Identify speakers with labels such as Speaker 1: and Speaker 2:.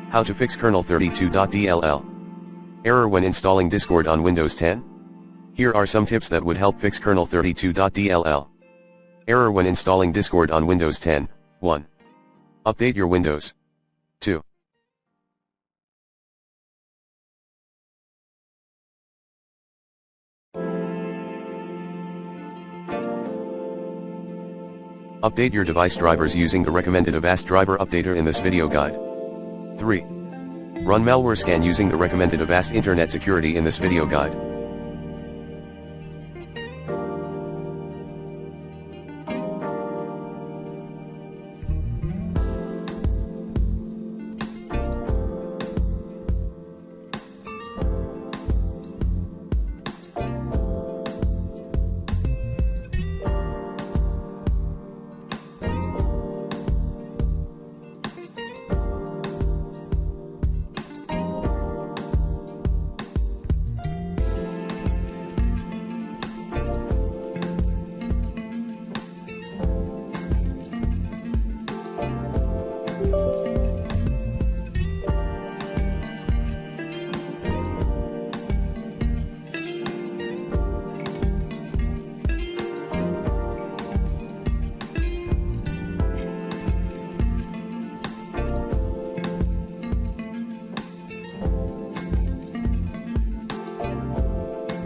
Speaker 1: How to fix kernel32.dll. Error when installing Discord on Windows 10? Here are some tips that would help fix kernel32.dll. Error when installing Discord on Windows 10. 1. Update your Windows. 2. Update your device drivers using the recommended Avast driver updater in this video guide. 3. Run malware scan using the recommended Avast internet security in this video guide.